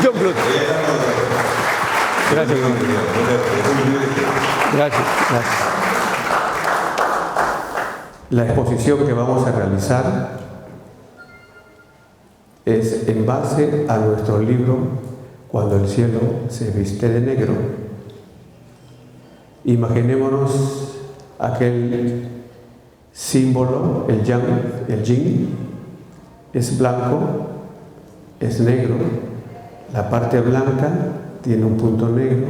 John Bluth. Gracias, John. Gracias. La exposición que vamos a realizar es en base a nuestro libro Cuando el cielo se viste de negro. Imaginémonos aquel símbolo, el yin, es blanco, es negro, la parte blanca tiene un punto negro,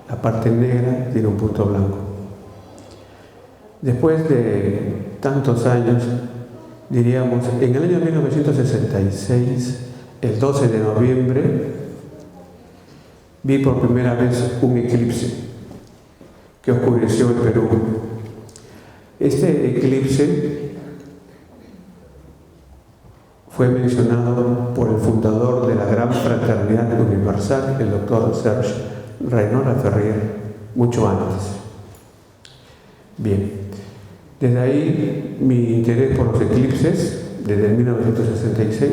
la parte negra tiene un punto blanco. Después de tantos años, diríamos, en el año 1966, el 12 de noviembre, vi por primera vez un eclipse que oscureció el Perú. Este eclipse fue mencionado por el fundador de la Gran Fraternidad Universal, el doctor Serge Renaud Laferrière, mucho antes. Bien, desde ahí mi interés por los eclipses, desde 1966,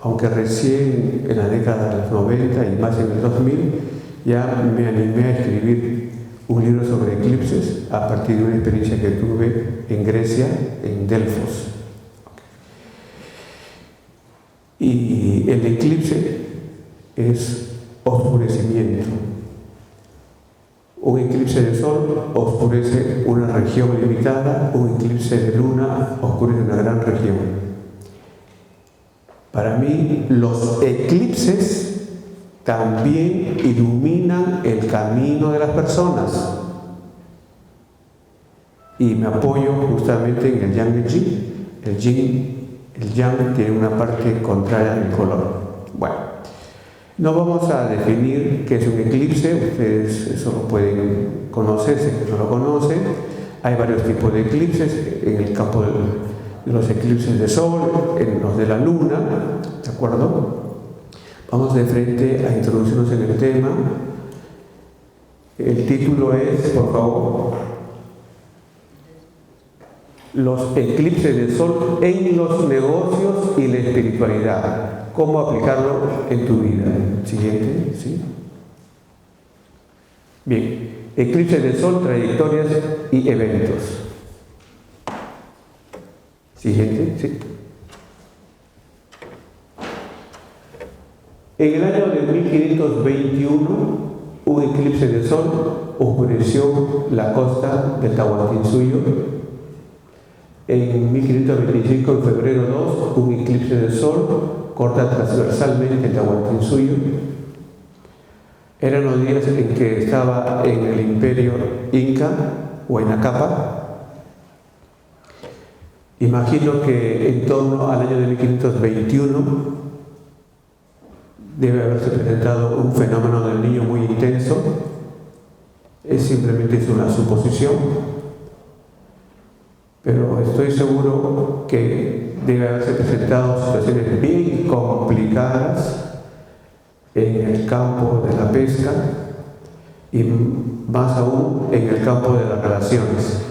aunque recién en la década de los 90 y más en el 2000, ya me animé a escribir un libro sobre eclipses a partir de una experiencia que tuve en Grecia, en Delfos. Y el eclipse es oscurecimiento. Un eclipse de sol oscurece una región limitada, un eclipse de luna oscurece una gran región. Para mí, los eclipses también iluminan el camino de las personas. Y me apoyo justamente en el yang y el yin. El yang tiene una parte contraria al color. Bueno, no vamos a definir qué es un eclipse, ustedes eso lo pueden conocer, si no lo conocen. Hay varios tipos de eclipses, en el campo de los eclipses de sol, en los de la luna, ¿de acuerdo? Vamos de frente a introducirnos en el tema. El título es, por favor, los eclipses de sol en los negocios y la espiritualidad. ¿Cómo aplicarlo en tu vida? Siguiente, ¿sí? Bien, eclipses de sol, trayectorias y eventos. Siguiente, ¿sí? En el año de 1521, un eclipse de sol oscureció la costa del Tahuantinsuyo. En 1525, en febrero 2, un eclipse de sol corta transversalmente el Tahuantinsuyo. Eran los días en que estaba en el imperio Inca, Huayna Cápac. Imagino que en torno al año de 1521 debe haberse presentado un fenómeno del Niño muy intenso. Simplemente es una suposición, pero estoy seguro que debe haberse presentado situaciones bien complicadas en el campo de la pesca y más aún en el campo de las relaciones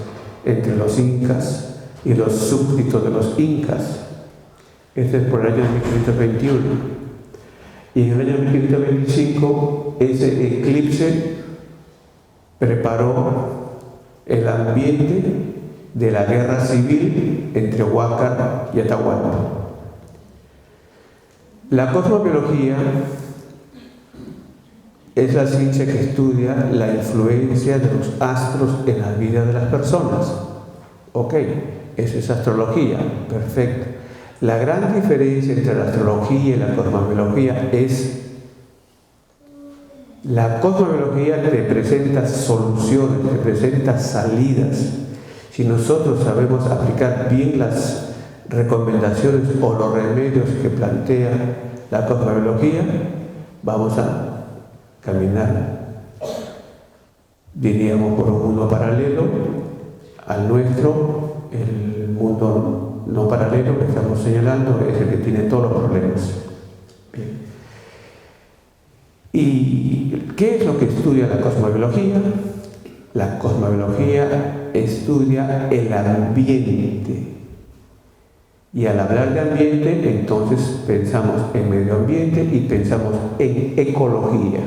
entre los incas y los súbditos de los incas. Este es por el año 1521. Y en el año 1525 ese eclipse preparó el ambiente de la guerra civil entre Huáscar y Atahualpa. La cosmobiología es la ciencia que estudia la influencia de los astros en la vida de las personas. Ok, eso es astrología, perfecto. La gran diferencia entre la astrología y la cosmobiología es la cosmobiología te presenta soluciones, te presenta salidas. Si nosotros sabemos aplicar bien las recomendaciones o los remedios que plantea la cosmobiología, vamos a caminar, diríamos, por un mundo paralelo al nuestro. El mundo no paralelo que estamos señalando es el que tiene todos los problemas. Bien. ¿Y qué es lo que estudia la cosmobiología? La cosmobiología estudia el ambiente Y al hablar de ambiente, entonces pensamos en medio ambiente y pensamos en ecología.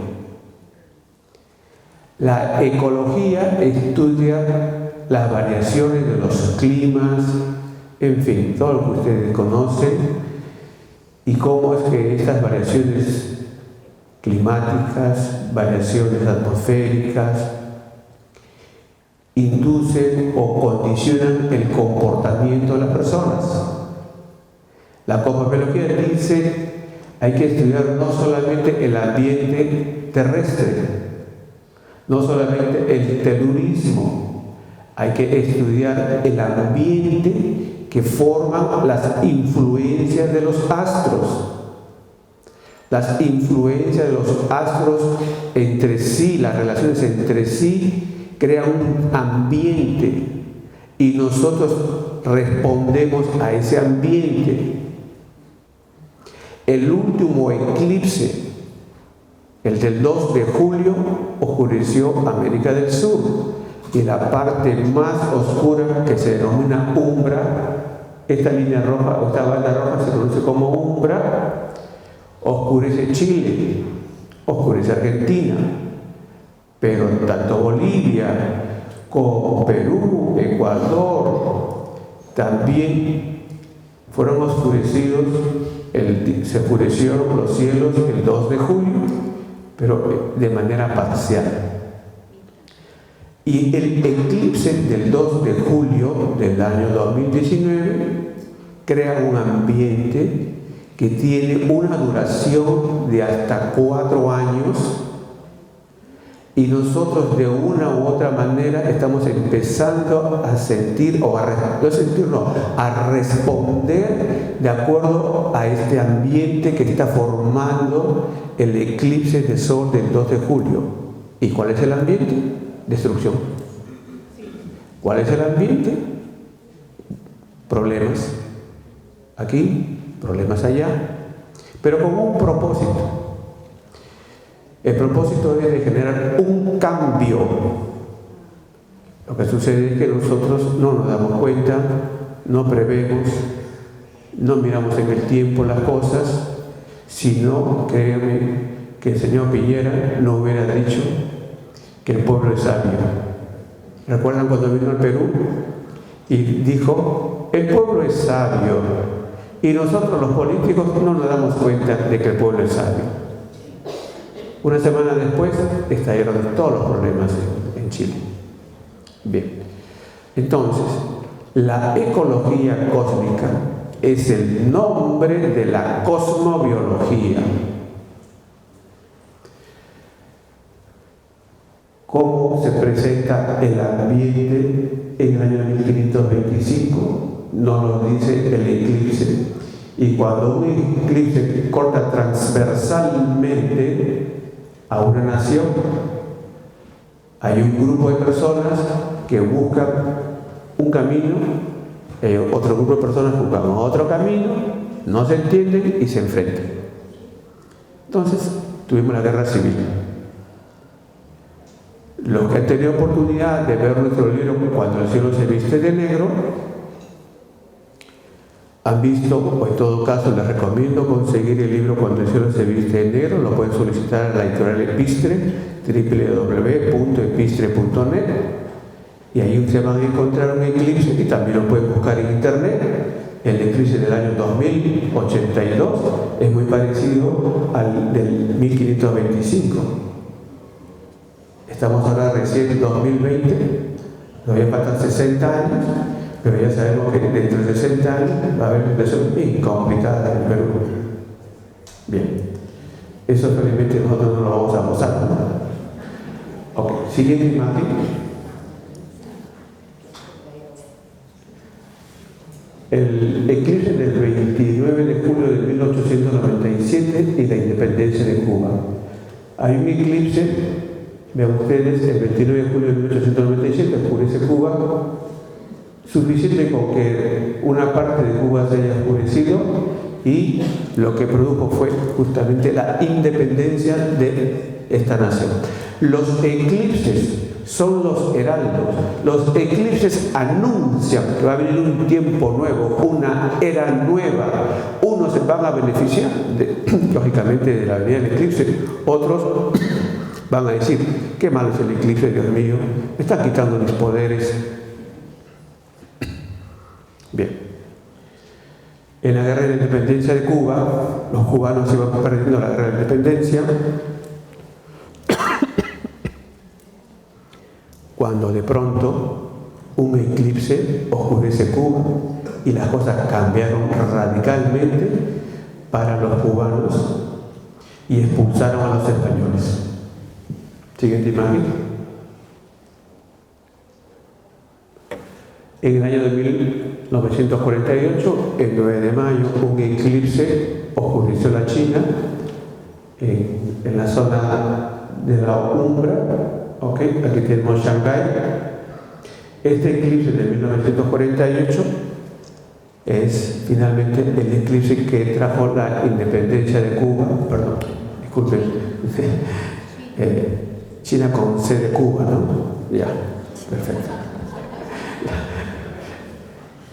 La ecología estudia las variaciones de los climas, en fin, todo lo que ustedes conocen, y cómo es que estas variaciones climáticas, variaciones atmosféricas, inducen o condicionan el comportamiento de las personas. La cosmología dice hay que estudiar no solamente el ambiente terrestre, no solamente el telurismo, hay que estudiar el ambiente que forman las influencias de los astros. Las influencias de los astros entre sí, las relaciones entre sí, crean un ambiente y nosotros respondemos a ese ambiente. El último eclipse, el del 2 de julio, oscureció América del Sur, y la parte más oscura, que se denomina umbra, esta línea roja o esta banda roja se conoce como umbra, oscurece Chile, oscurece Argentina, pero tanto Bolivia como Perú, Ecuador, también fueron oscurecidos, se oscurecieron los cielos el 2 de julio, pero de manera parcial. Y el eclipse del 2 de julio del año 2019 crea un ambiente que tiene una duración de hasta 4 años, y nosotros de una u otra manera estamos empezando a sentir, o a responder de acuerdo a este ambiente que está formando el eclipse de sol del 2 de julio. ¿Y cuál es el ambiente? Destrucción. ¿Cuál es el ambiente? Problemas. Aquí, problemas allá, pero con un propósito. El propósito es de generar un cambio. Lo que sucede es que nosotros no nos damos cuenta, no prevemos, no miramos en el tiempo las cosas, sino, créanme, que el señor Piñera no hubiera dicho que el pueblo es sabio. ¿Recuerdan cuando vino al Perú y dijo, el pueblo es sabio, y nosotros los políticos no nos damos cuenta de que el pueblo es sabio? Una semana después estallaron todos los problemas en Chile. Bien, entonces, la ecología cósmica es el nombre de la cosmobiología. ¿Cómo se presenta el ambiente en el año 1525? Nos lo dice el eclipse. Y cuando un eclipse corta transversalmente a una nación, hay un grupo de personas que buscan un camino, otro grupo de personas buscan otro camino, no se entienden y se enfrentan. Entonces tuvimos la guerra civil. Los que han tenido oportunidad de ver nuestro libro Cuando el cielo se viste de negro han visto, o en todo caso les recomiendo conseguir el libro Cuando el cielo se viste de negro. Lo pueden solicitar a la editorial Epistre, www.epistre.net, y ahí se van a encontrar un eclipse, y también lo pueden buscar en internet. El eclipse del año 2082 es muy parecido al del 1525. Estamos ahora recién en 2020, todavía faltan 60 años, pero ya sabemos que dentro de 60 años va a haber una situación bien complicada en el Perú. Bien, eso felizmente nosotros no lo vamos a gozar, ¿no? Ok, siguiente imagen. El eclipse del 29 de julio de 1897 y la independencia de Cuba. Hay un eclipse, vean ustedes, el 29 de julio de 1897 oscurece Cuba, suficiente con que una parte de Cuba se haya oscurecido, y lo que produjo fue justamente la independencia de esta nación. Los eclipses son los heraldos. Los eclipses anuncian que va a venir un tiempo nuevo, una era nueva. Unos se van a beneficiar, lógicamente, de la venida del eclipse. Otros van a decir, qué malo es el eclipse, Dios mío, me están quitando mis poderes. Bien. En la guerra de la independencia de Cuba, los cubanos iban perdiendo la guerra de la independencia, cuando de pronto un eclipse oscurece Cuba y las cosas cambiaron radicalmente para los cubanos y expulsaron a los españoles. Siguiente imagen. En el año de 1948, el 9 de mayo, un eclipse oscureció la China en la zona de la Umbra. Okay, aquí tenemos Shanghái. Este eclipse de 1948 es finalmente el eclipse que trajo la independencia de Cuba, perdón, disculpen, China con C de Cuba, ¿no? Ya, perfecto.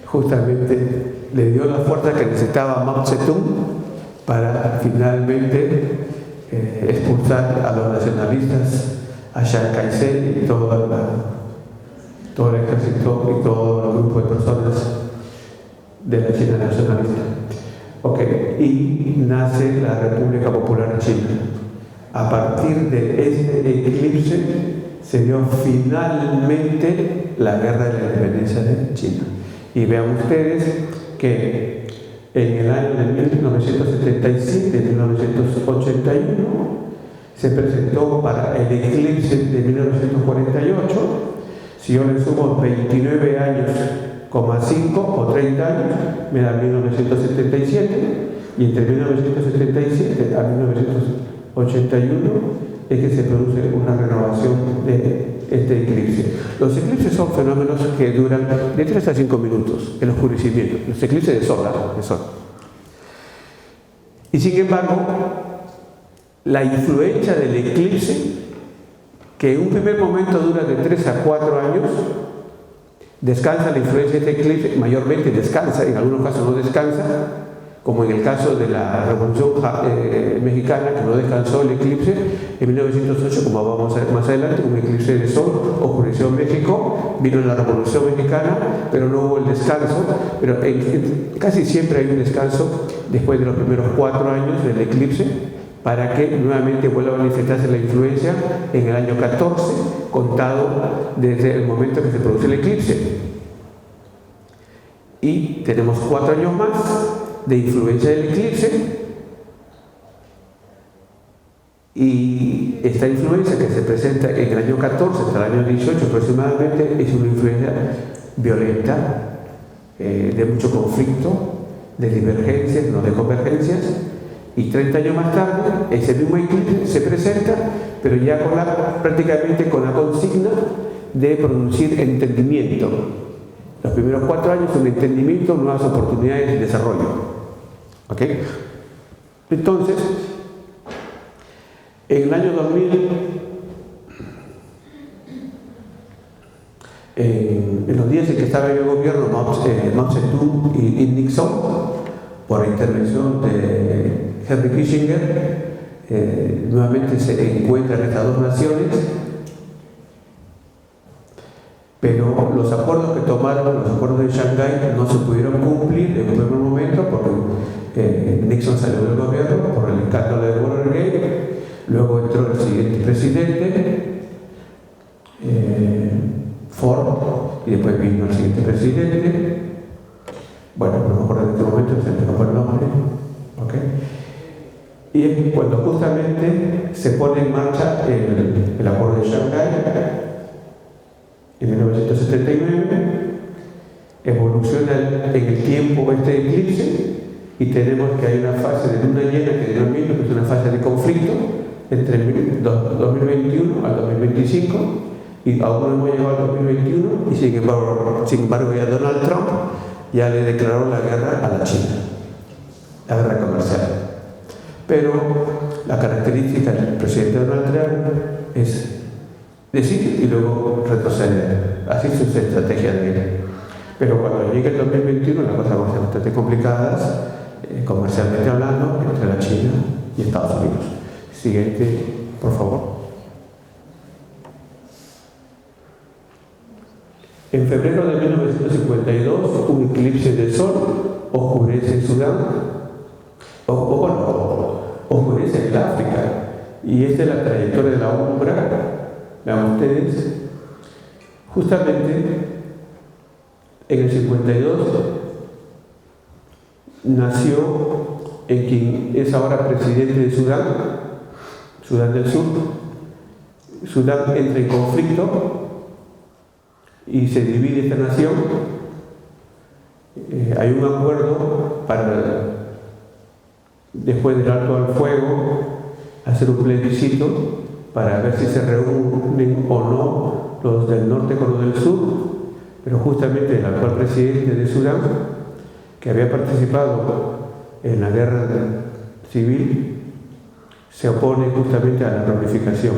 Justamente le dio la fuerza que necesitaba Mao Zedong para finalmente expulsar a los nacionalistas, a Chiang Kai-shek y todo el ejército y todo el grupo de personas de la China nacionalista. Okay. Y nace la República Popular China. A partir de este eclipse se dio finalmente la guerra de la independencia de China. Y vean ustedes que en el año de 1977-1981 se presentó para el eclipse de 1948. Si yo le sumo 29 años, 5 o 30 años, me da 1977, y entre 1977 a 1981 es que se produce una renovación de este eclipse. Los eclipses son fenómenos que duran de 3 a 5 minutos, el oscurecimiento, los eclipses de sol. Y sin embargo, la influencia del eclipse, que en un primer momento dura de 3 a 4 años, descansa la influencia de este eclipse, mayormente descansa, en algunos casos no descansa, como en el caso de la Revolución Mexicana, que no descansó el eclipse. En 1908, como vamos a ver más adelante, un eclipse de sol oscureció México, vino la Revolución Mexicana, pero no hubo el descanso, pero casi siempre hay un descanso después de los primeros 4 años del eclipse, para que nuevamente vuelva a manifestarse la influencia en el año 14, contado desde el momento que se produce el eclipse. Y tenemos 4 años más de influencia del eclipse, y esta influencia que se presenta en el año 14 hasta el año 18 aproximadamente es una influencia violenta, de mucho conflicto, de divergencias, no de convergencias. Y 30 años más tarde, ese mismo eclipse se presenta, pero ya prácticamente con la consigna de producir entendimiento. Los primeros 4 años son entendimiento, nuevas oportunidades de desarrollo. ¿Ok? Entonces, en el año 2000, en los días en que estaba en el gobierno Mao Zedong y Nixon, por intervención de Henry Kissinger, nuevamente se encuentran estas dos naciones, pero los acuerdos que tomaron, los acuerdos de Shanghái, no se pudieron cumplir en un primer momento porque Nixon salió del gobierno por el escándalo de Watergate. Luego entró el siguiente presidente, Ford, y después vino el siguiente presidente. Bueno, no me acuerdo en este momento, se me escapó el nombre. ¿Okay? Y es cuando justamente se pone en marcha el acuerdo de Shanghái en 1979, evoluciona en el tiempo este eclipse y tenemos que hay una fase de luna llena que denomino que es una fase de conflicto entre el 2021 al 2025, y aún no hemos llegado al 2021, y sin embargo ya Donald Trump ya le declaró la guerra a la China, la guerra comercial. Pero la característica del presidente Donald Trump es decir y luego retroceder. Así es su estrategia de él. Pero cuando llegue el 2021 las cosas van a ser bastante complicadas, comercialmente hablando, entre la China y Estados Unidos. Siguiente, por favor. En febrero de 1952, un eclipse de sol oscurece en Sudán, oscurece en África, y esta es la trayectoria de la umbra. Vean ustedes, justamente en el 52 nació en quien es ahora presidente de Sudán, Sudán del Sur. Sudán entra en conflicto y se divide esta nación. Hay un acuerdo para, después del alto al fuego, hacer un plebiscito para ver si se reúnen o no los del norte con los del sur, pero justamente el actual presidente de Sudán, que había participado en la guerra civil, se opone justamente a la reunificación.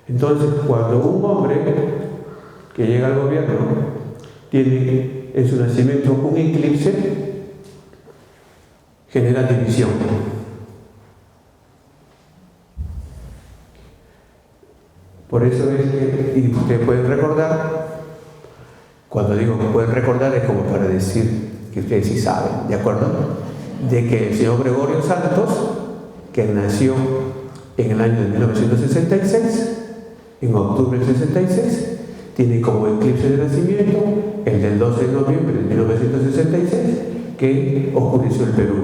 Entonces, cuando un hombre que llega al gobierno tiene en su nacimiento un eclipse, genera división. Por eso es que, y ustedes pueden recordar, cuando digo que pueden recordar es como para decir que ustedes sí saben, ¿de acuerdo? De que el señor Gregorio Santos, que nació en el año de 1966, en octubre del 66, tiene como eclipse de nacimiento el del 12 de noviembre de 1966, que oscureció el Perú.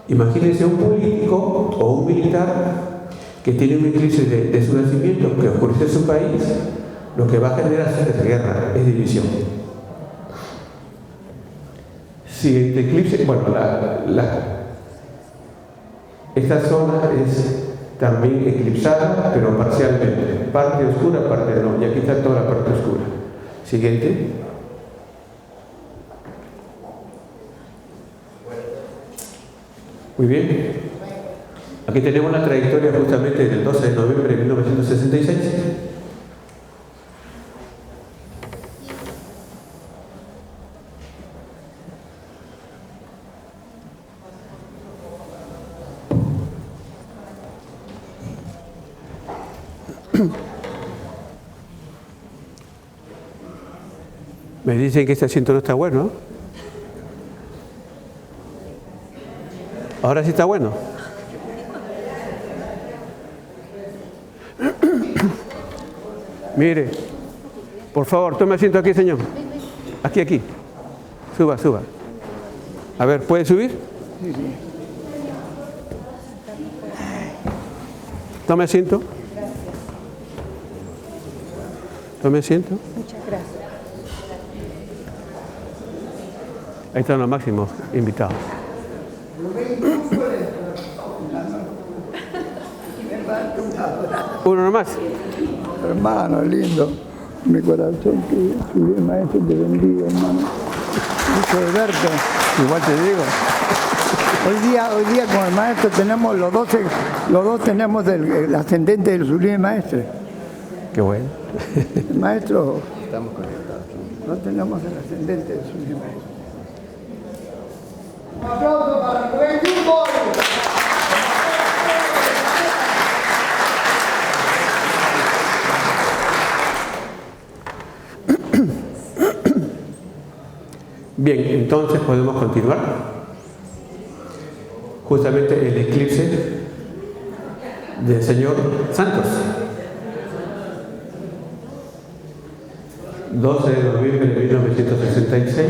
Imagínense un político o un militar que tiene un eclipse de su nacimiento que oscurece su país, lo que va a generar es guerra, es división. Siguiente eclipse, bueno, esta zona es también eclipsada, pero parcialmente, parte oscura, parte no, y aquí está toda la parte oscura. Siguiente. Muy bien. Aquí tenemos la trayectoria justamente del 12 de noviembre de 1966. Me dicen que este asiento no está bueno. Ahora sí está bueno. Mire, por favor, tome asiento aquí, señor. Aquí. Suba. A ver, ¿puede subir? Tome asiento. Tome asiento. Muchas gracias. Ahí están los máximos invitados. Uno nomás. Hermano, lindo. Mi corazón, que el maestro te bendiga, hermano. Mucho de verte. Igual te digo. Hoy día con el maestro tenemos los dos tenemos el ascendente del sublime maestre. Qué bueno. El maestro, estamos conectados. No tenemos el ascendente del sublime maestre. Un aplauso para Rubén Jumbo. Bien, entonces podemos continuar. Justamente el eclipse del señor Santos. 12 de noviembre de 1966.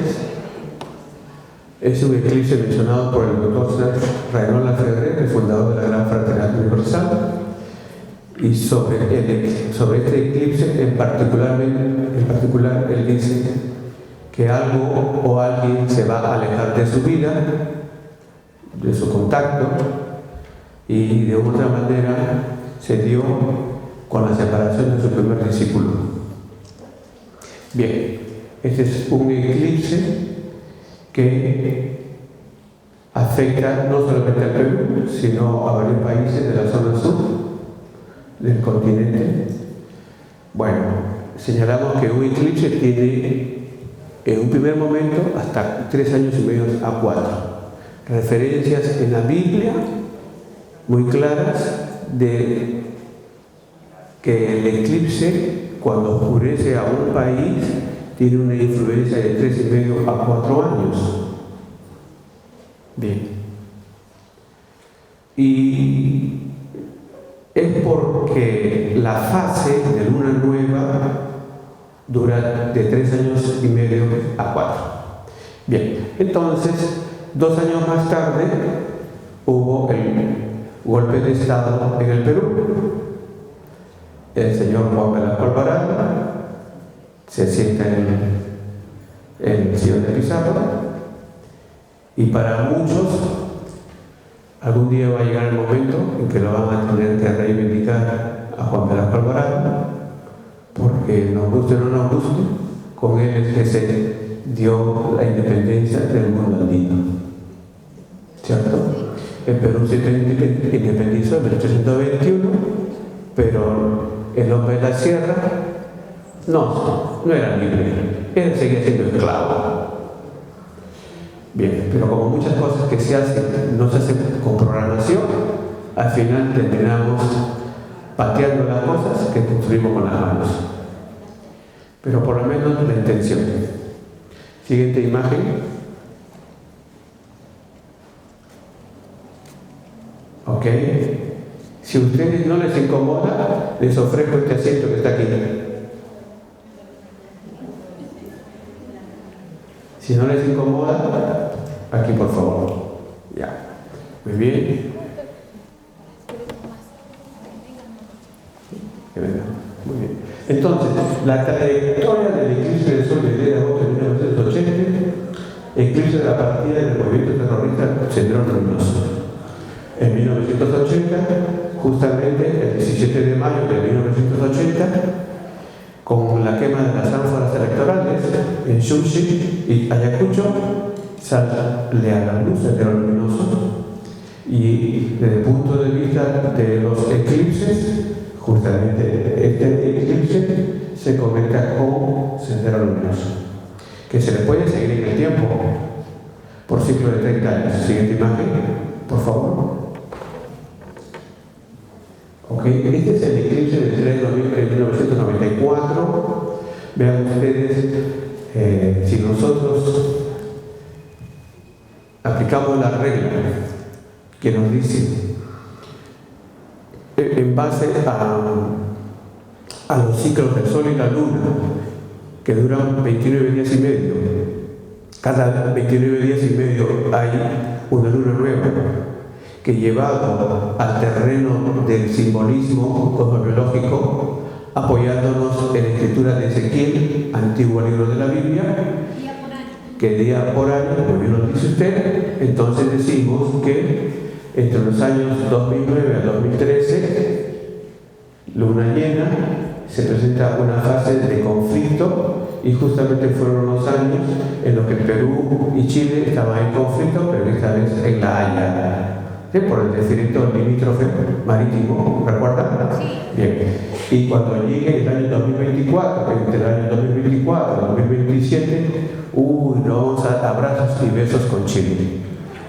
Es un eclipse mencionado por el doctor Raymond Lafebvre, el fundador de la Gran Fraternidad Universal. Y sobre este eclipse en particular, él dice que algo o alguien se va a alejar de su vida, de su contacto, y de otra manera se dio con la separación de su primer discípulo. Bien, este es un eclipse que afecta no solamente al Perú, sino a varios países de la zona sur, del continente. Bueno, señalamos que un eclipse tiene en un primer momento hasta 3 años y medio a 4. Referencias en la Biblia muy claras de que el eclipse, cuando oscurece a un país, tiene una influencia de 3 y medio a 4 años. Bien. Y es porque la fase de luna nueva dura de 3 años y medio a 4. Bien, entonces, 2 años más tarde hubo el golpe de Estado en el Perú. El señor Juan Velasco Alvarado se sienta en el sillón de Pizarro, y para muchos algún día va a llegar el momento en que lo van a tener que reivindicar a Juan Velasco Alvarado, porque nos guste o no nos guste, con él es que se dio la independencia del mundo andino, ¿cierto? El Perú se independizó en 1821, pero el hombre de la sierra no era libre, él seguía siendo esclavo. Bien, pero como muchas cosas que se hacen, no se hacen con programación, al final terminamos pateando las cosas que construimos con las manos. Pero por lo menos la intención. Siguiente imagen. Ok. Si a ustedes no les incomoda, les ofrezco este asiento que está aquí. Si no les incomoda, aquí por favor. Ya. Muy bien. Que venga. Muy bien. Entonces, la trayectoria del eclipse del Sol del 10 de agosto de 1980, eclipse de la partida del movimiento terrorista Sendero Luminoso. En 1980, justamente el 17 de mayo de 1980, con la quema de las ánforas electorales en Xuxi y Ayacucho, sale a la luz Sendero Luminoso. Y desde el punto de vista de los eclipses, justamente este eclipse se conecta con Sendero Luminoso, que se le puede seguir en el tiempo por ciclo de 30 años. Siguiente imagen, por favor. Ok, este es el eclipse del 3 de noviembre de 1994. Vean ustedes, si nosotros aplicamos la regla que nos dice, en base a los ciclos del Sol y la Luna, que duran 29 días y medio, cada 29 días y medio hay una luna nueva, que llevado al terreno del simbolismo cosmobiológico, apoyándonos en la escritura de Ezequiel, antiguo libro de la Biblia, que día por año, como bien nos dice usted, entonces decimos que entre los años 2009 a 2013, luna llena, se presenta una fase de conflicto, y justamente fueron los años en los que Perú y Chile estaban en conflicto, pero esta vez en La Haya, ¿sí? Por el desierto limítrofe marítimo, ¿recuerdan? Sí. Bien. Y cuando llegue el año 2024, entre el año 2024 y 2027, nos vamos a abrazos y besos con Chile.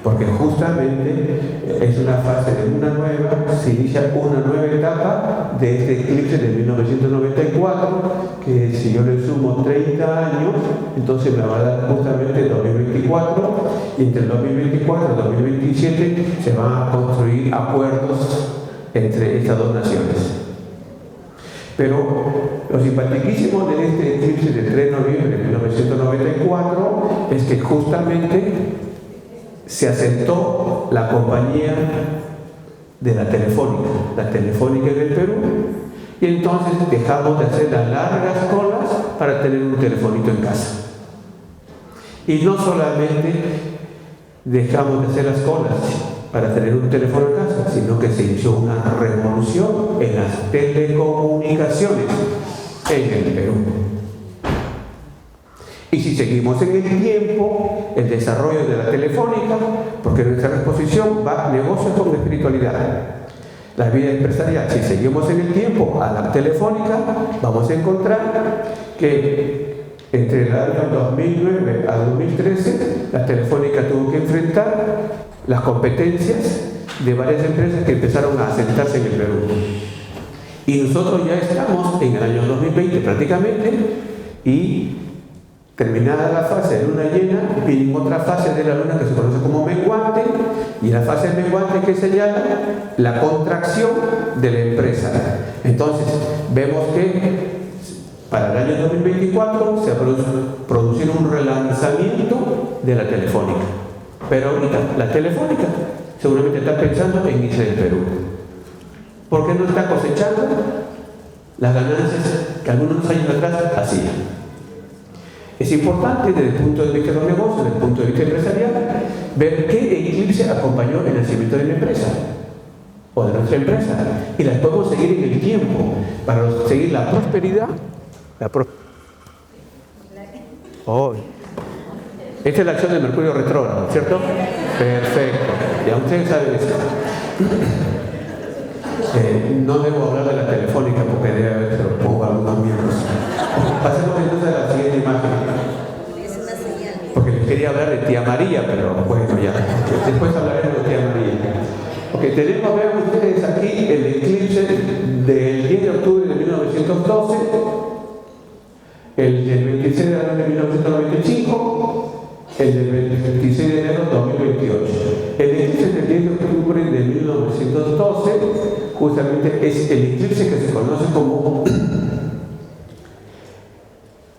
Porque justamente es una fase de luna nueva, se inicia una nueva etapa de este eclipse de 1994, que si yo le sumo 30 años, entonces me va a dar justamente 2024, y entre el 2024 y 2027 se van a construir acuerdos entre estas dos naciones. Pero lo simpaticísimo de este eclipse del 3 de noviembre de 1994 es que justamente se asentó la compañía de la telefónica en el Perú, y entonces dejamos de hacer las largas colas para tener un telefonito en casa. Y no solamente dejamos de hacer las colas para tener un teléfono en casa, sino que se inició una revolución en las telecomunicaciones en el Perú. Y si seguimos en el tiempo, el desarrollo de la telefónica, porque nuestra exposición va negocios con espiritualidad. la vida empresarial, si seguimos en el tiempo a la telefónica, vamos a encontrar que entre el año 2009 a 2013, la telefónica tuvo que enfrentar las competencias de varias empresas que empezaron a asentarse en el Perú. Y nosotros ya estamos en el año 2020 prácticamente, y terminada la fase de luna llena, viene otra fase de la luna que se conoce como menguante, y la fase menguante que señala la contracción de la empresa. Entonces, vemos que para el año 2024 se va a producir un relanzamiento de la telefónica. Pero ahorita, la telefónica seguramente está pensando en irse del Perú, porque no está cosechando las ganancias que algunos años atrás hacían. Es importante desde el punto de vista de los negocios, desde el punto de vista empresarial, ver qué eclipse acompañó el nacimiento de la empresa o de nuestra empresa, y las podemos seguir en el tiempo para seguir la prosperidad. Esta es la acción de Mercurio retrógrado, ¿cierto? Perfecto. Ya ustedes saben esto. No debo hablar de la telefónica porque debe haber, se lo pongo a algunos miembros. Pasemos entonces a la siguiente imagen. Porque les quería hablar de tía María, pero bueno, ya. Después hablaremos de tía María. Ok, tenemos, vean ustedes aquí el eclipse del 10 de octubre de 1912, el del 26 de enero de 1995, el del 26 de enero de 2028. El eclipse del 10 de octubre de 1912 justamente es el eclipse que se conoce como,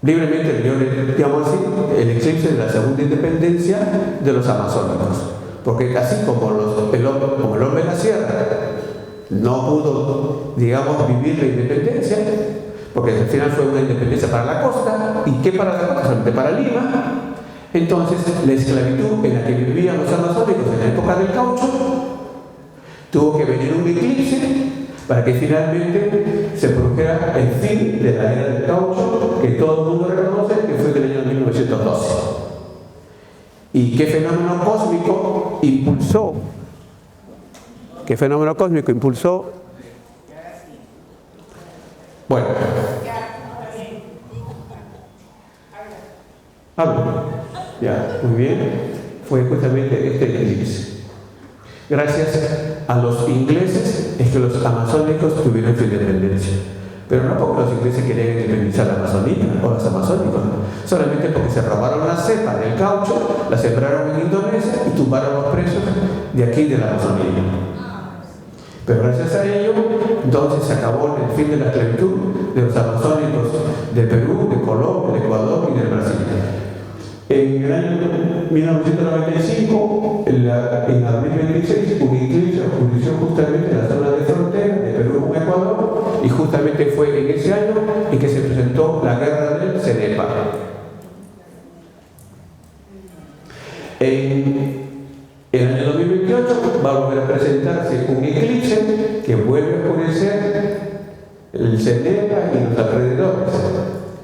libremente yo le llamo así, el eclipse de la segunda independencia de los amazónicos. Porque así como el hombre de la sierra no pudo, digamos, vivir la independencia, porque al final fue una independencia para la costa, ¿y qué para la costa? Solamente para Lima. Entonces, la esclavitud en la que vivían los amazónicos en la época del caucho, tuvo que venir un eclipse para que finalmente se produjera el fin de la era del caucho, que todo el mundo reconoce que fue del año 1912. ¿Y qué fenómeno cósmico impulsó? ¿Qué fenómeno cósmico impulsó? Bueno. Ya, muy bien. Fue justamente este eclipse. Gracias a los ingleses es que los amazónicos tuvieron su independencia. Pero no porque los ingleses querían independizar la Amazonía o los amazónicos, solamente porque se robaron la cepa del caucho, la sembraron en Indonesia y tumbaron los precios de aquí de la Amazonía. Pero gracias a ello, entonces se acabó el fin de la esclavitud de los amazónicos de Perú, de Colombia, de Ecuador y de Brasil. En el año 1995, en abril 26, un eclipse ocurrió justamente en la zona de frontera de Perú con Ecuador, y justamente fue en ese año en que se presentó la guerra del Cenepa. En el año 2028 va a volver a presentarse un eclipse que vuelve a oscurecer el Cenepa y los alrededores,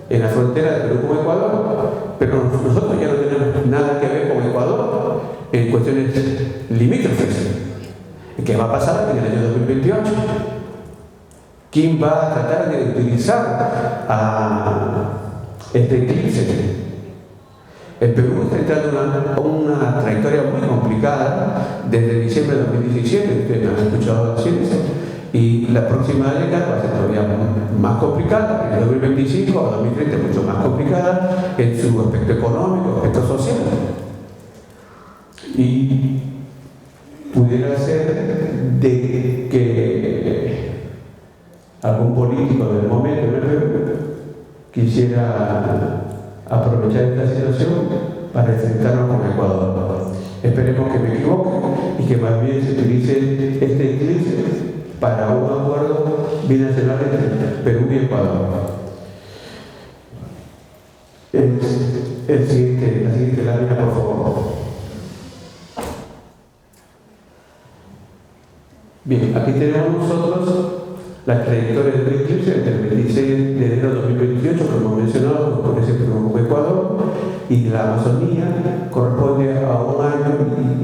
en la frontera de Perú con Ecuador, pero nosotros ya no tenemos nada que ver con Ecuador en cuestiones limítrofes. ¿Qué va a pasar en el año 2028? ¿Quién va a tratar de utilizar a este eclipse? El Perú está entrando en una trayectoria muy complicada desde diciembre de 2017, ustedes me han escuchado decir eso, y la próxima década va a ser todavía más complicada, en el 2025 o 2030 mucho más complicada en su aspecto económico, aspecto social. Y pudiera ser de que algún político del momento en el Perú quisiera aprovechar esta situación para enfrentarnos con Ecuador. Esperemos que me equivoque y que más bien se utilice este eclipse para un acuerdo binacional entre Perú y Ecuador. La siguiente lámina, por favor. Bien, aquí tenemos nosotros la trayectoria del eclipse entre el 26 de enero de 2028, como mencionado, por ese Perú con Ecuador, y la Amazonía corresponde a un año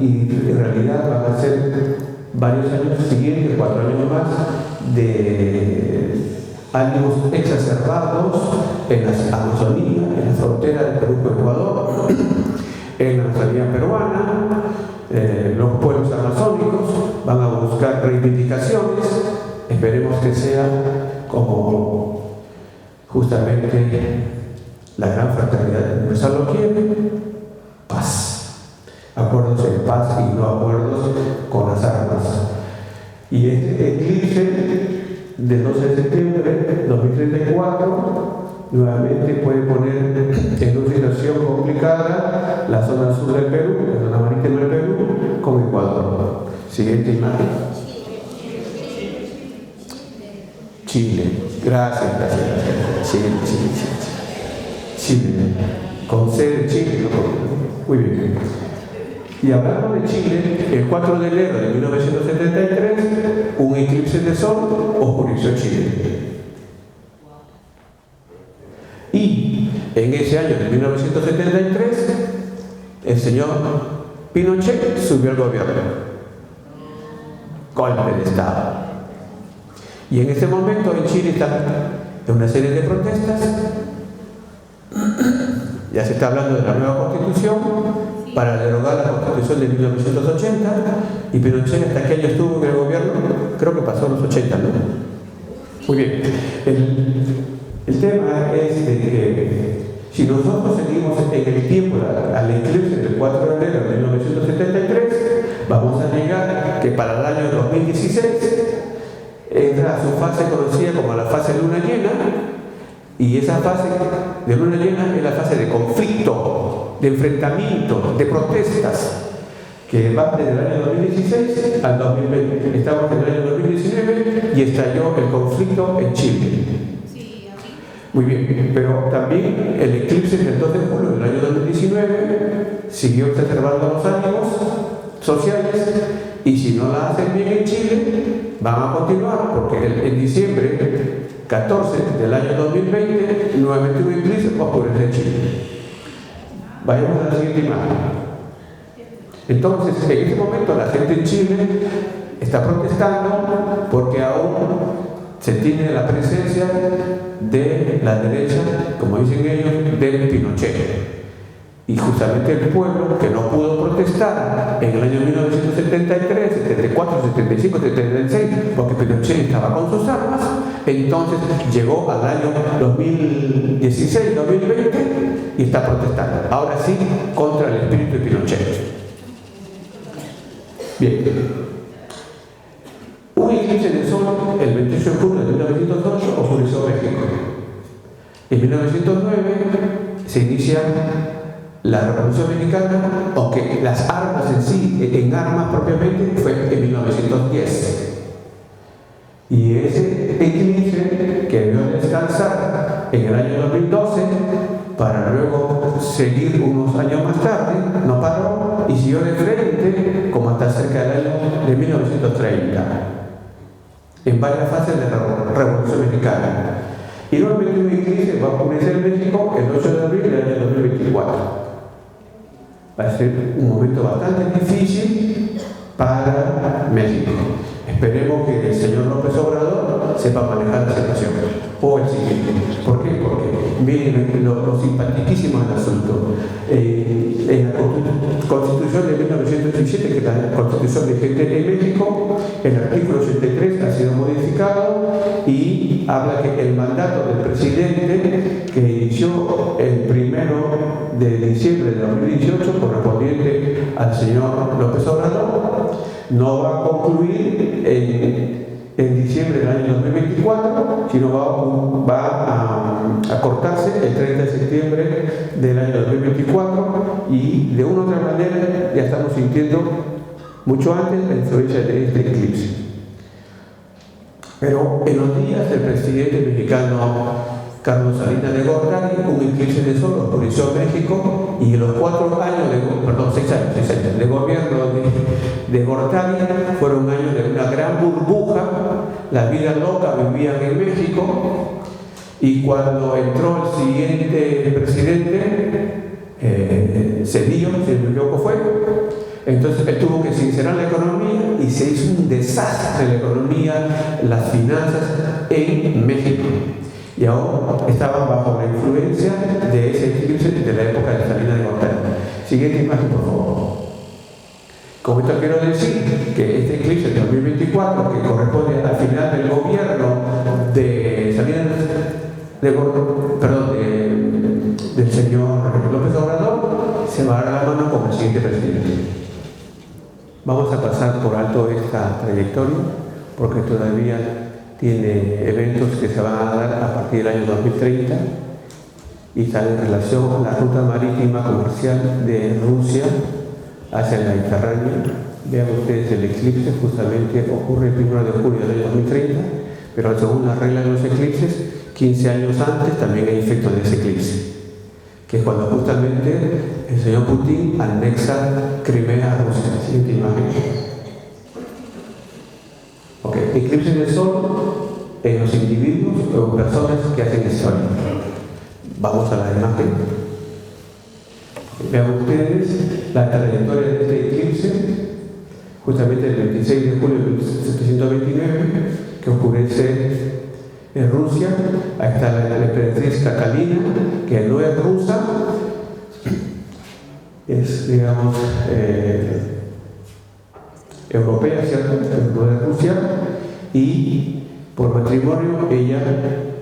y en realidad van a ser varios años siguientes, 4 años más, de ánimos exacerbados en la Amazonía, en la frontera de Perú con Ecuador, en la Amazonía peruana. Los pueblos amazónicos van a buscar reivindicaciones. Esperemos que sea como justamente la gran fraternidad universal lo quiere: paz, acuerdos en paz y no acuerdos con las armas. Y este eclipse del 12 de septiembre de 2034 nuevamente puede poner en una situación complicada la zona sur del Perú, la zona marítima del Perú, con Ecuador. Siguiente imagen. Chile. Gracias. Chile. Con sede en Chile. Muy bien. Y hablando de Chile, el 4 de enero de 1973, un eclipse de sol oscureció Chile. Y en ese año de 1973, el señor Pinochet subió al gobierno. Golpe de Estado. Y en ese momento en Chile está una serie de protestas. Ya se está hablando de la nueva constitución para derogar la constitución de 1980. Y Pinochet, ¿hasta qué año estuvo en el gobierno? Creo que pasó los 80, ¿no? Muy bien. El tema es de que si nosotros seguimos en el tiempo al eclipse del 4 de enero de 1973, vamos a llegar que para el año 2016 entra a su fase conocida como la fase de luna llena, y esa fase de luna llena es la fase de conflicto, de enfrentamiento, de protestas, que va desde el año 2016 al 2020. Estamos en el año 2019 y estalló el conflicto en Chile. Muy bien, pero también el eclipse del 2 de julio del año 2019 siguió exacerbando los ánimos sociales, y si no la hacen bien en Chile, van a continuar, porque en diciembre 14 del año 2020 nuevamente un eclipse oscurece en Chile. Vayamos a la siguiente imagen. Entonces, en este momento la gente en Chile está protestando porque aún se tiene la presencia de la derecha, como dicen ellos, del Pinochet. Y justamente el pueblo que no pudo protestar en el año 1973, 74, 75, 76, porque Pinochet estaba con sus armas, entonces llegó al año 2016, 2020 y está protestando. Ahora sí, contra el espíritu de Pinochet. Bien. Un eclipse de sol el 28 de junio de 1908 oscureció México. En 1909 se inicia la Revolución Mexicana, aunque las armas en sí, en armas propiamente, fue en 1910. Y ese eclipse que debió descansar en el año 2012 para luego seguir unos años más tarde, no paró y siguió de frente como hasta cerca del año de 1930. En varias fases de la Revolución Mexicana. Y nuevamente un eclipse va a ocurrir en México el 8 de abril del año 2024. Va a ser un momento bastante difícil para México. Esperemos que el señor López Obrador sepa manejar la situación. O el siguiente. ¿Por qué? Porque miren lo simpaticísimo del asunto. En la Constitución de 1917, que es la Constitución vigente en México, el artículo 83 ha sido modificado y habla que el mandato del presidente, que inició el 1 de diciembre de 2018, correspondiente al señor López Obrador, no va a concluir en diciembre del año 2024, sino va a cortarse el 30 de septiembre del año 2024, y de una u otra manera ya estamos sintiendo mucho antes la influencia de este eclipse. Pero en los días del presidente mexicano Carlos Salinas de Gortari, un eclipse de sol oscureció México, y en los 6 años de gobierno de Gortari fueron años de una gran burbuja. La vida loca vivían en México, y cuando entró el siguiente presidente, Cedillo, si no me equivoco fue, Entonces él tuvo que sincerar la economía y se hizo un desastre en la economía, las finanzas en México. Y ahora estaban bajo la influencia de ese eclipse de la época de Salinas de Gortari. Siguiente imagen, por favor. Con esto quiero decir que este eclipse de 2024, que corresponde al final del gobierno de Salinas del señor López Obrador, se va a dar la mano con el siguiente presidente. Vamos a pasar por alto esta trayectoria porque todavía tiene eventos que se van a dar a partir del año 2030 y está en relación a la ruta marítima comercial de Rusia hacia el Mediterráneo. Vean ustedes, el eclipse justamente ocurre el 1 de julio del año 2030, pero según la regla de los eclipses, 15 años antes también hay efecto de ese eclipse, que es cuando justamente el señor Putin anexa Crimea a Rusia. Siguiente imagen. Ok, eclipse de sol en los individuos o personas que hacen historia. Vamos a la imagen. Vean ustedes la trayectoria de este eclipse, justamente el 26 de julio de 1729, que oscurece en Rusia. Ahí está la emperatriz Catalina, que no es rusa, es, digamos, europea, ¿cierto? No es Rusia, y por matrimonio ella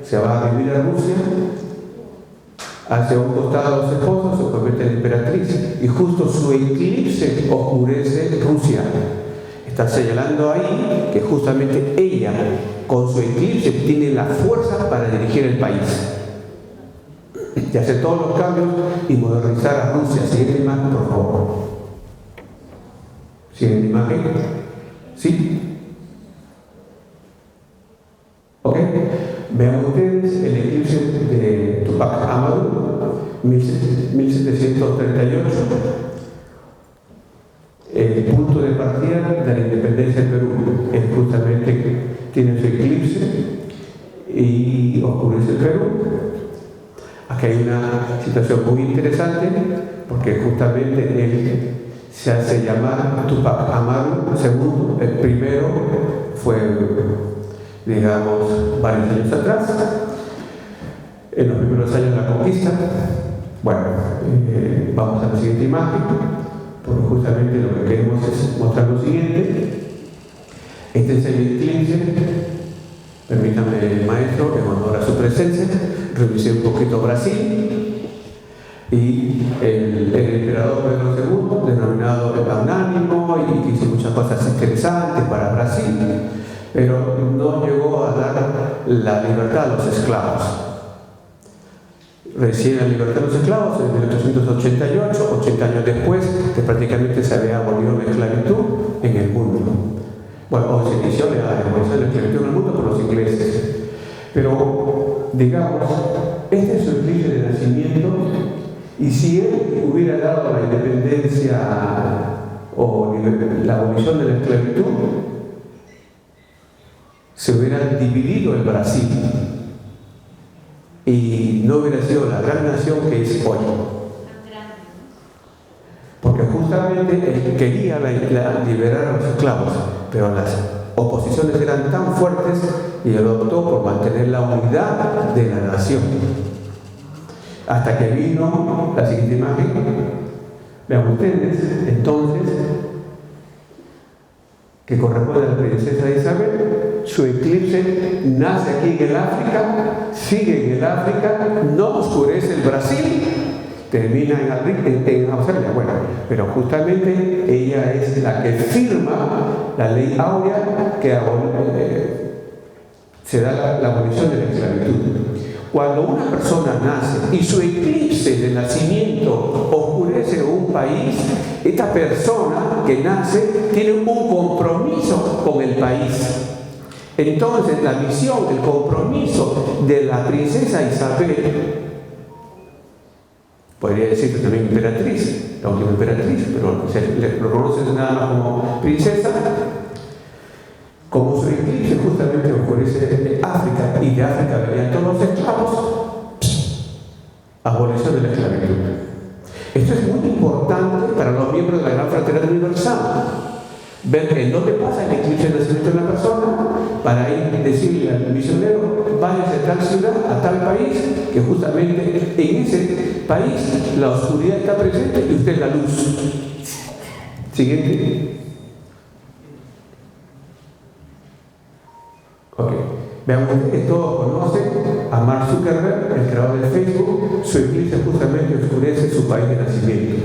se va a vivir a Rusia. Hacia un costado de los esposos se convierte en emperatriz y justo su eclipse oscurece Rusia. Está señalando ahí que justamente ella, con su eclipse, tiene la fuerza para dirigir el país y hacer todos los cambios y modernizar a Rusia. Siguiente imagen, por favor. Siguiente imagen. ¿Sí? ¿Ok? Vean ustedes el eclipse de Tupac Amaru, 1738. El punto de partida de la independencia del Perú es justamente, tiene su eclipse y oscurece el Perú. Aquí hay una situación muy interesante porque justamente él se hace llamar Tupac Amaru II. El primero fue, digamos, varios años atrás, en los primeros años de la conquista. Bueno, vamos a la siguiente imagen, porque justamente lo que queremos es mostrar lo siguiente. Este es el eclipse. Permítame, maestro, en honor a su presencia, revisé un poquito Brasil y el emperador Pedro II, denominado el magnánimo, y que hizo muchas cosas interesantes para Brasil, pero no llegó a dar la libertad a los esclavos. Recién la libertad de los esclavos en 1888, 80 años después, que prácticamente se había abolido la esclavitud en el mundo. Bueno, o se inició la abolición de la esclavitud en el mundo por los ingleses. Pero, digamos, este es su eclipse de nacimiento, y si él hubiera dado la independencia o la abolición de la esclavitud, se hubiera dividido el Brasil y no hubiera sido la gran nación que es hoy. Porque justamente él quería liberar a los esclavos, pero las oposiciones eran tan fuertes y él optó por mantener la unidad de la nación. Hasta que vino la siguiente imagen. Vean ustedes, entonces, que corresponde a la princesa Isabel, su eclipse nace aquí en el África, sigue en el África, no oscurece el Brasil, termina en Australia. Bueno, pero justamente ella es la que firma la ley áurea que se da la abolición de la esclavitud. Cuando una persona nace y su eclipse de nacimiento oscurece un país, esta persona que nace tiene un compromiso con el país. Entonces la misión, el compromiso de la princesa Isabel, podría decirse también emperatriz, la última emperatriz, pero se le reconoce nada más como princesa, como su eclipse justamente oscurece de África, y de África venían todos los esclavos, abolición de la esclavitud. Esto es muy importante para los miembros de la Gran Fraternidad Universal. Ver en dónde pasa el eclipse de nacimiento de la persona, para ir decirle al misionero, váyase a tal ciudad, a tal país, que justamente en ese país la oscuridad está presente y usted es la luz. Siguiente. Ok. Vean ustedes, todos conocen a Mark Zuckerberg, el creador de Facebook. Su eclipse justamente oscurece su país de nacimiento.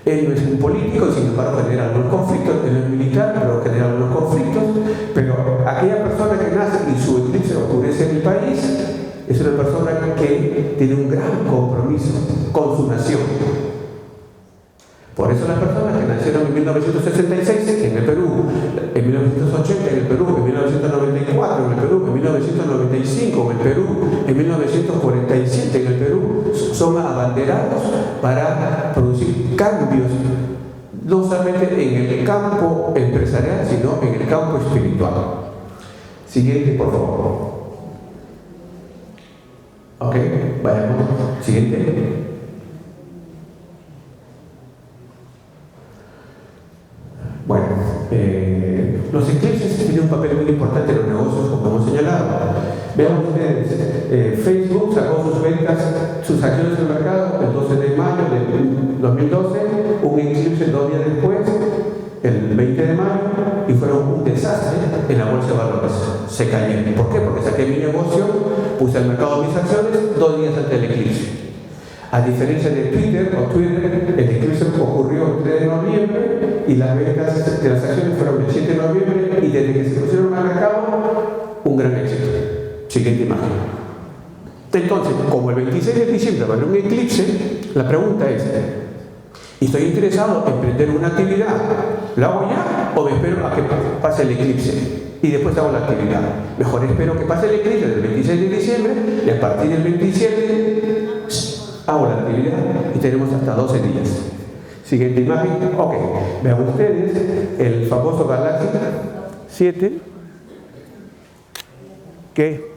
Él no es un político, sin embargo genera algunos conflictos, él es militar, pero genera algunos conflictos, pero aquella persona que nace y su eclipse oscurece el país, es una persona que tiene un gran compromiso con su nación. Por eso las personas que nacieron en 1966 en el Perú, en 1980 en el Perú, en 1994 en el Perú, en 1995 en el Perú, en 1947 en el Perú, son abanderados para producir cambios, no solamente en el campo empresarial, sino en el campo espiritual. Siguiente, por favor. Ok, vayamos. Siguiente. Bueno, los eclipses tienen un papel muy importante en los negocios, como hemos señalado. Vean ustedes, Facebook sacó sus ventas, sus acciones en el mercado el 12 de mayo de 2012, un eclipse 2 días después, el 20 de mayo, y fueron un desastre en la bolsa de valores. Se cayeron. ¿Por qué? Porque saqué mi negocio, puse al mercado mis acciones 2 días antes del eclipse. A diferencia de Twitter, el eclipse ocurrió el 3 de noviembre y las ventas de las acciones fueron el 7 de noviembre y desde que se pusieron al mercado, un gran éxito. Siguiente imagen. Entonces, como el 26 de diciembre va a haber un eclipse, la pregunta es, ¿estoy interesado en emprender una actividad? ¿La hago ya o me espero a que pase el eclipse? Y después hago la actividad. Mejor espero que pase el eclipse del 26 de diciembre y a partir del 27 hago la actividad y tenemos hasta 12 días. Siguiente imagen. Ok, vean ustedes el famoso Galaxy 7 que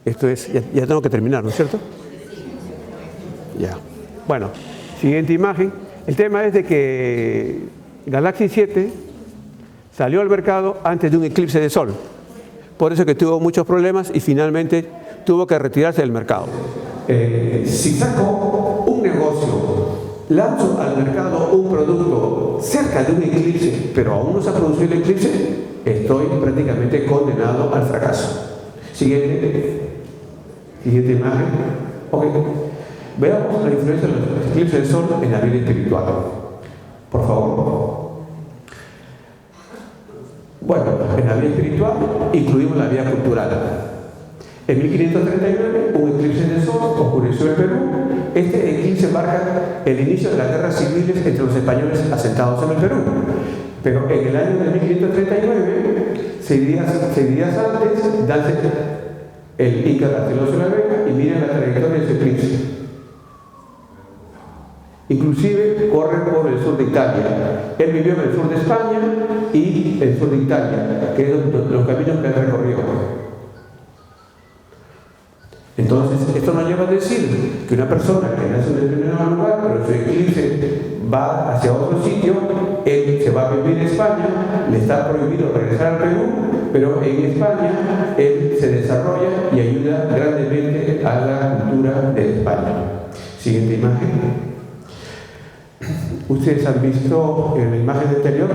esto es, ya tengo que terminar, ¿no es cierto? Ya. Bueno, siguiente imagen. El tema es de que Galaxy 7 salió al mercado antes de un eclipse de sol. Por eso que tuvo muchos problemas y finalmente tuvo que retirarse del mercado. Si saco un negocio, lanzo al mercado un producto cerca de un eclipse, pero aún no se ha producido el eclipse, estoy prácticamente condenado al fracaso. Siguiente imagen. Ok. Veamos la influencia de los eclipses del sol en la vida espiritual. Por favor. Bueno, en la vida espiritual incluimos la vida cultural. En 1539, un eclipse de sol ocurrió en Perú. Este eclipse marca el inicio de las guerras civiles entre los españoles asentados en el Perú. Pero en el año de 1539, 6 días antes, nace el Inca Garcilaso de la Vega y miren la trayectoria de ese eclipse. Inclusive corre por el sur de Italia. Él vivió en el sur de España y el sur de Italia, que es los caminos que él recorrió. Entonces, esto nos lleva a decir que una persona que nace en el determinado lugar, pero su eclipse va hacia otro sitio, él se va a vivir en España, le está prohibido regresar al Perú, pero en España él se desarrolla y ayuda grandemente a la cultura de España. Siguiente imagen. ¿Ustedes han visto en la imagen anterior?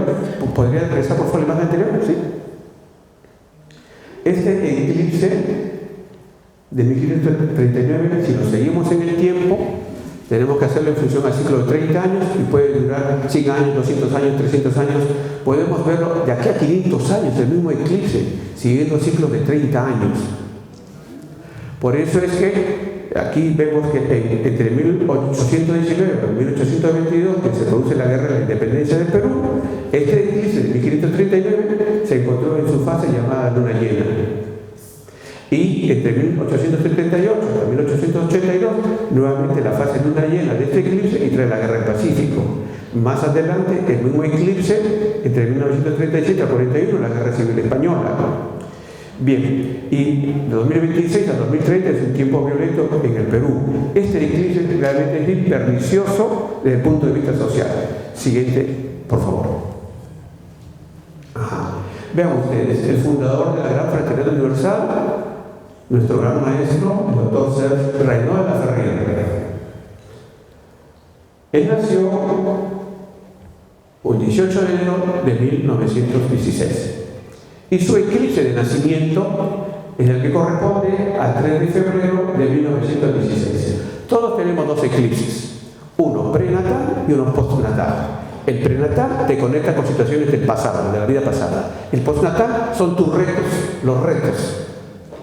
¿Podría regresar por favor la imagen anterior? ¿Sí? Este eclipse de 1539, si lo seguimos en el tiempo, tenemos que hacerlo en función al ciclo de 30 años y puede durar 100 años, 200 años, 300 años. Podemos verlo de aquí a 500 años, el mismo eclipse, siguiendo ciclos de 30 años. Por eso es que aquí vemos que entre 1819 y 1822, que se produce la guerra de la independencia del Perú, este eclipse de 1539 se encontró en su fase llamada luna llena. Y entre 1878 y 1882, nuevamente la fase luna llena de este eclipse y trae la guerra del Pacífico. Más adelante, el mismo eclipse, entre 1937 y 41, la guerra civil española. Bien, y de 2026 a 2030 es un tiempo violento en el Perú. Este eclipse realmente es bien pernicioso desde el punto de vista social. Siguiente, por favor. Ajá. Vean ustedes, el fundador de la Gran Fraternidad Universal, nuestro gran maestro, el doctor Serge Reynaud de la Ferrier. Él nació el 18 de enero de 1916 y su eclipse de nacimiento es el que corresponde al 3 de febrero de 1916. Todos tenemos dos eclipses, uno prenatal y uno postnatal. El prenatal te conecta con situaciones del pasado, de la vida pasada. El postnatal son tus retos, los retos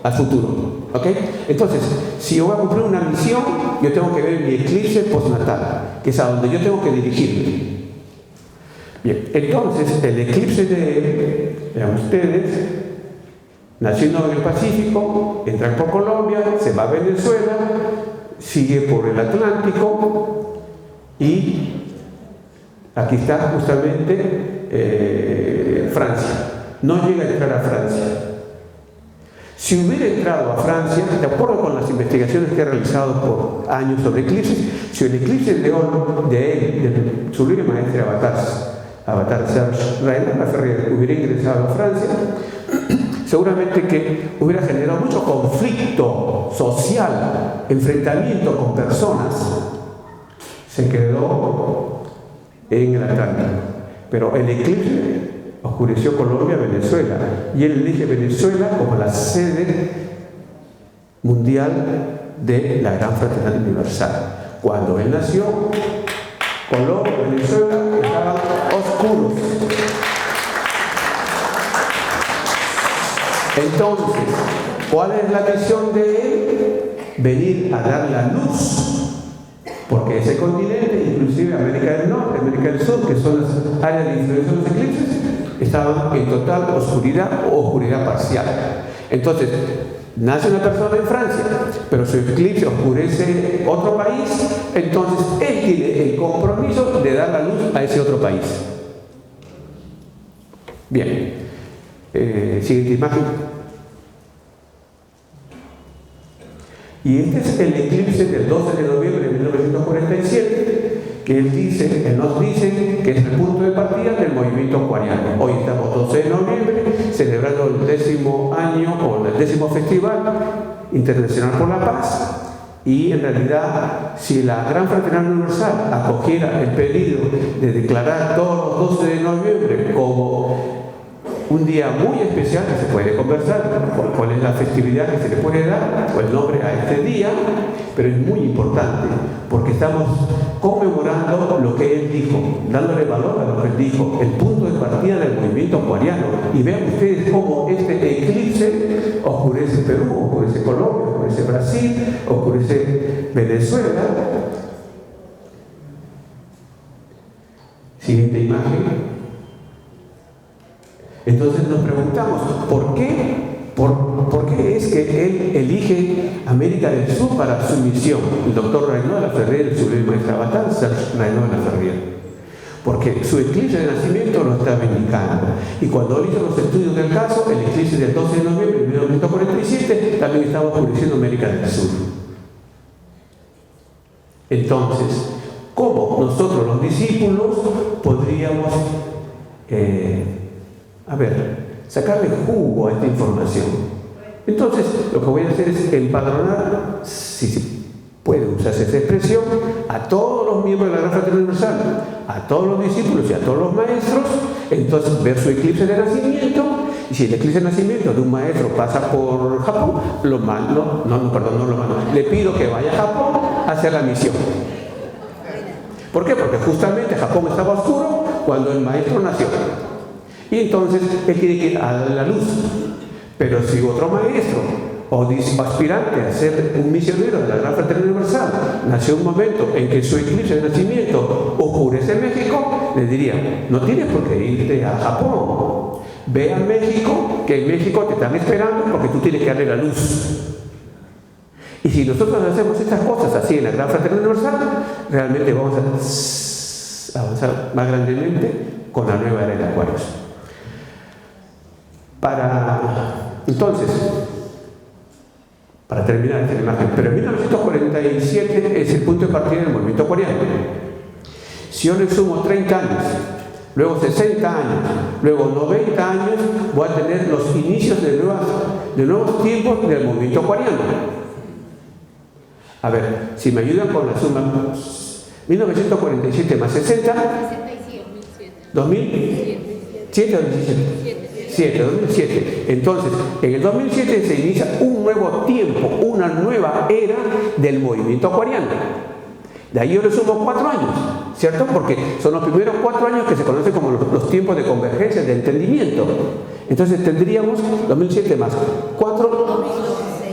al futuro. ¿Ok? Entonces, si yo voy a cumplir una misión, yo tengo que ver mi eclipse postnatal, que es a donde yo tengo que dirigirme. Bien, entonces el eclipse de, vean ustedes, naciendo en el Pacífico, entra por Colombia, se va a Venezuela, sigue por el Atlántico y aquí está justamente Francia. No llega a entrar a Francia. Si hubiera entrado a Francia, de acuerdo con las investigaciones que he realizado por años sobre eclipses, si el eclipse de su libre maestre Avatar Serge Reynaud hubiera ingresado a Francia, seguramente que hubiera generado mucho conflicto social, enfrentamiento con personas. Se quedó en el Atlántico. Pero el eclipse oscureció Colombia, Venezuela, y él elige Venezuela como la sede mundial de la Gran Fraternidad Universal. Cuando él nació, Colombia y Venezuela estaban oscuros. Entonces, ¿cuál es la misión de él? Venir a dar la luz. Porque ese continente, inclusive América del Norte, América del Sur, que son las áreas de influencia de los eclipses, estaban en total oscuridad o oscuridad parcial. Entonces, nace una persona en Francia, pero su eclipse oscurece otro país, entonces él tiene el compromiso de dar la luz a ese otro país. Bien, siguiente imagen. Y este es el eclipse del 12 de noviembre de 1947, que él nos dice que es el punto de partida del movimiento acuariano. Hoy estamos 12 de noviembre, celebrando el 10º año o el 10º Festival Internacional por la Paz. Y en realidad, si la Gran Fraternidad Universal acogiera el pedido de declarar todos los 12 de noviembre como un día muy especial, que se puede conversar cuál es la festividad que se le puede dar o el nombre a este día, pero es muy importante porque estamos conmemorando lo que él dijo, dándole valor a lo que él dijo, el punto de partida del movimiento acuariano. Y vean ustedes cómo este eclipse oscurece Perú, oscurece Colombia, oscurece Brasil, oscurece Venezuela. Siguiente imagen. Entonces nos preguntamos, ¿por qué es que él elige América del Sur para su misión? El doctor Reynaud de la Ferrier, su libre maestre Avatar, Reynaud de la Ferrier. Porque su eclipse de nacimiento lo estaba indicando. Y cuando él hizo los estudios del caso, el eclipse del 12 de noviembre de 1947 también estaba oscureciendo América del Sur. Entonces, ¿cómo nosotros los discípulos podríamos sacarle jugo a esta información? Entonces, lo que voy a hacer es empadronar, si se puede usarse esa expresión, a todos los miembros de la Gran Fraternidad Universal, a todos los discípulos y a todos los maestros. Entonces, ver su eclipse de nacimiento, y si el eclipse de nacimiento de un maestro pasa por Japón, le pido que vaya a Japón a hacer la misión. ¿Por qué? Porque justamente Japón estaba oscuro cuando el maestro nació. Y entonces él tiene que ir a la luz. Pero si otro maestro o aspirante a ser un misionero de la Gran Fraternidad Universal nació un momento en que su eclipse de nacimiento oscurece en México, le diría, no tienes por qué irte a Japón. Ve a México, que en México te están esperando porque tú tienes que darle la luz. Y si nosotros hacemos estas cosas así en la Gran Fraternidad Universal, realmente vamos a avanzar más grandemente con la nueva era de Acuarios. Para Entonces, para terminar esta imagen, pero en 1947 es el punto de partida del movimiento acuariano. Si yo le sumo 30 años, luego 60 años, luego 90 años, voy a tener los inicios de nuevos tiempos del movimiento acuariano. A ver, si me ayudan con la suma, 1947 más 60, 2007 o 2007. Entonces, en el 2007 se inicia un nuevo tiempo, una nueva era del movimiento acuariano. De ahí yo le sumo 4 años, ¿cierto? Porque son los primeros 4 años que se conocen como los tiempos de convergencia, de entendimiento. Entonces tendríamos 2007 más 4,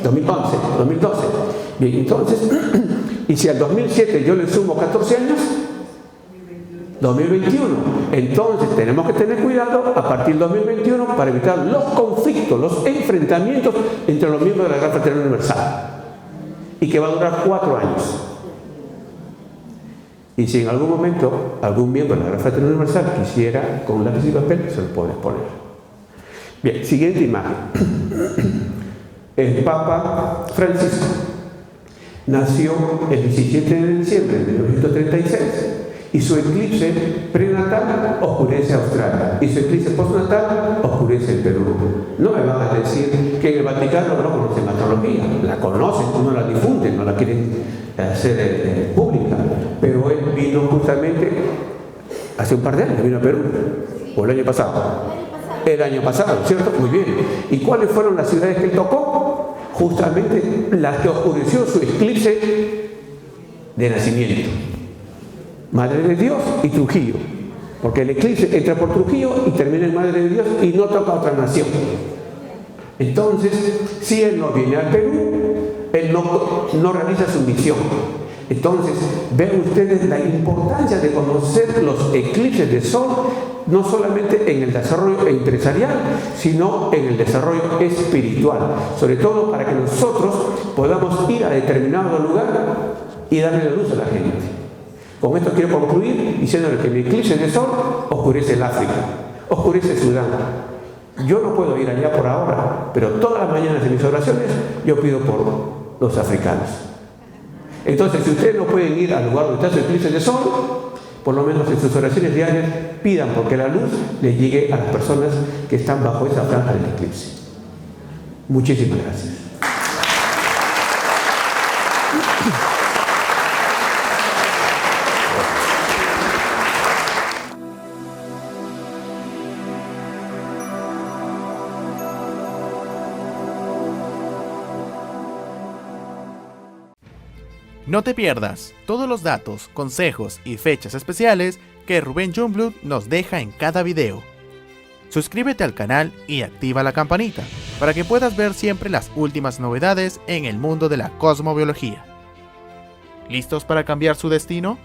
2012. Bien, entonces, y si al 2007 yo le sumo 14 años, 2021. Entonces tenemos que tener cuidado a partir del 2021 para evitar los conflictos, los enfrentamientos entre los miembros de la Gran Fraternidad Universal. Y que va a durar 4 años. Y si en algún momento algún miembro de la Gran Fraternidad Universal quisiera con lápiz y papel, se lo puede exponer. Bien, siguiente imagen. El Papa Francisco nació el 17 de diciembre de 1936 y su eclipse prenatal oscurece Australia y su eclipse postnatal oscurece el Perú. No me van a decir que en el Vaticano no conocen la astrología, la conocen, no la difunden, no la quieren hacer pública, pero él vino justamente hace un par de años, vino a Perú, o el año pasado. El año pasado, ¿cierto? Muy bien. ¿Y cuáles fueron las ciudades que él tocó? Justamente las que oscureció su eclipse de nacimiento. Madre de Dios y Trujillo. Porque el eclipse entra por Trujillo y termina en Madre de Dios y no toca a otra nación. Entonces, si él no viene al Perú, él no realiza su misión. Entonces, vean ustedes la importancia de conocer los eclipses de sol, no solamente en el desarrollo empresarial, sino en el desarrollo espiritual, sobre todo para que nosotros podamos ir a determinado lugar y darle la luz a la gente. Con esto quiero concluir diciéndole que el eclipse de sol oscurece el África, oscurece Sudán. Yo no puedo ir allá por ahora, pero todas las mañanas en mis oraciones yo pido por los africanos. Entonces, si ustedes no pueden ir al lugar donde está su eclipse de sol, por lo menos en sus oraciones diarias, pidan porque la luz les llegue a las personas que están bajo esa franja del eclipse. Muchísimas gracias. No te pierdas todos los datos, consejos y fechas especiales que Rubén Jungblut nos deja en cada video. Suscríbete al canal y activa la campanita para que puedas ver siempre las últimas novedades en el mundo de la cosmobiología. ¿Listos para cambiar su destino?